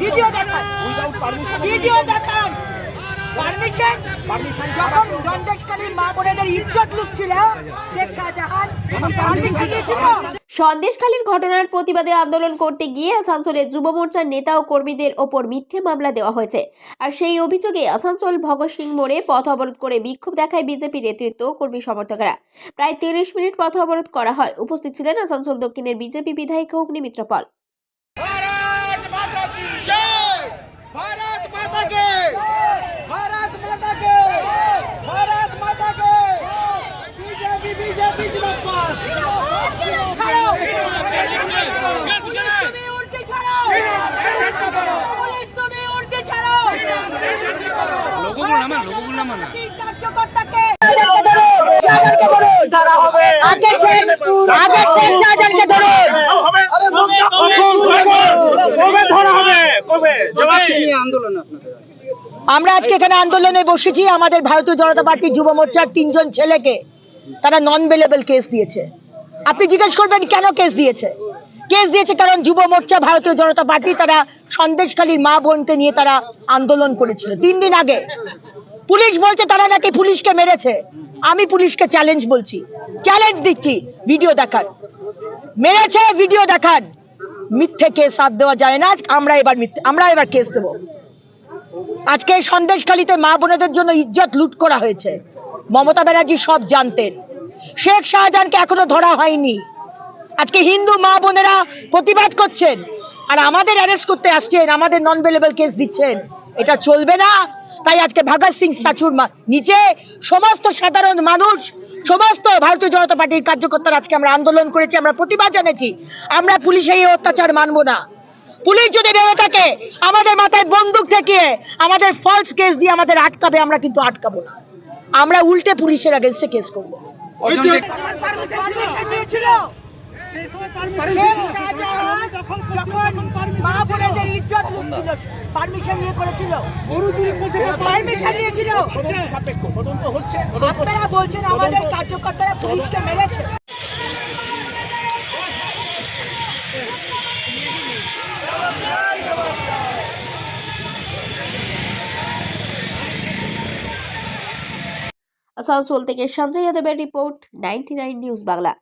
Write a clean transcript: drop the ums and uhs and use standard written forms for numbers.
Video দেখান, video দেখান। Permission যখন সন্দেশখালীর মা বোনেদের ইজ্জত লুটছিল শেখ শাহজাহান পারমিশন দিয়েছিল। সন্দেশখালীর ঘটনার প্রতিবাদে আন্দোলন করতে গিয়ে আসানসোলের যুব মোর্চার নেতা ও কর্মীদের ওপর মিথ্যে মামলা দেওয়া হয়েছে। আর সেই অভিযোগে আসানসোল ভগৎ সিং মোড়ে পথ অবরোধ করে বিক্ষোভ দেখায় বিজেপি নেতৃত্ব ও কর্মী সমর্থকেরা। প্রায় 30 মিনিট পথ অবরোধ করা হয়। উপস্থিত ছিলেন আসানসোল দক্ষিণের বিজেপি বিধায়ক অগ্নিমিত্র পাল। আমরা আজকে এখানে আন্দোলনে বসেছি। আমাদের ভারতীয় জনতা পার্টির যুব মোর্চার 3 জন ছেলেকে তারা নন বেলেবল কেস দিয়েছে। আপনি জিজ্ঞেস করবেন কেন কেস দিয়েছে? কেস দিয়েছে কারণ যুব মোর্চা ভারতীয় জনতা পার্টি তারা সন্দেশখালীর মা বোনকে নিয়ে তারা আন্দোলন করেছিল 3 দিন আগে। পুলিশ বলছে তারা নাকি পুলিশকে মেরেছে। আমি পুলিশকে চ্যালেঞ্জ বলছি, চ্যালেঞ্জ দিচ্ছি, ভিডিও দেখান, মেরেছে ভিডিও দেখান। মিথ্যে কেস হাত দেওয়া যায় না। আমরা এবার কেস দেবো। আজকে সন্দেশখালীতে মা বোনেদের জন্য ইজ্জত লুট করা হয়েছে। মমতা ব্যানার্জি সব জানতেন। শেখ শাহজাহানকে এখনো ধরা হয়নি। আজকে হিন্দু মা বোনেরা প্রতিবাদ করছেন আর আমাদের অ্যারেস্ট করতে আসছেন, আমাদের নন বেলেবল কেস দিচ্ছেন। এটা চলবে না। তাই আজকে ভগৎ সিং স্ট্যাচুর নিচে সমস্ত সাধারণ মানুষ, সমস্ত ভারতীয় জনতা পার্টির কার্যকর্তারা আজকে আমরা আন্দোলন করেছি, আমরা প্রতিবাদ জানাচ্ছি। আমরা পুলিশের এই অত্যাচার মানবো না। পুলিশ যদি ভেবে থাকে আমাদের মাথায় বন্দুক ঠেকিয়ে আমাদের ফলস কেস দিয়ে আমাদের আটকাবে, আমরা কিন্তু আটকাবো না। আমরা উল্টে পুলিশের এগেইনস্টে কেস করব। পারমিশন নিয়ে করেছিল, পারমিশন নিয়েছিল। আপনারা বলছেন আমাদের কার্যকর্তারা পুলিশকে মেরেছে। আসানসোল থেকে সঞ্জয় যাদবের রিপোর্ট, 99 নিউজ বাংলা।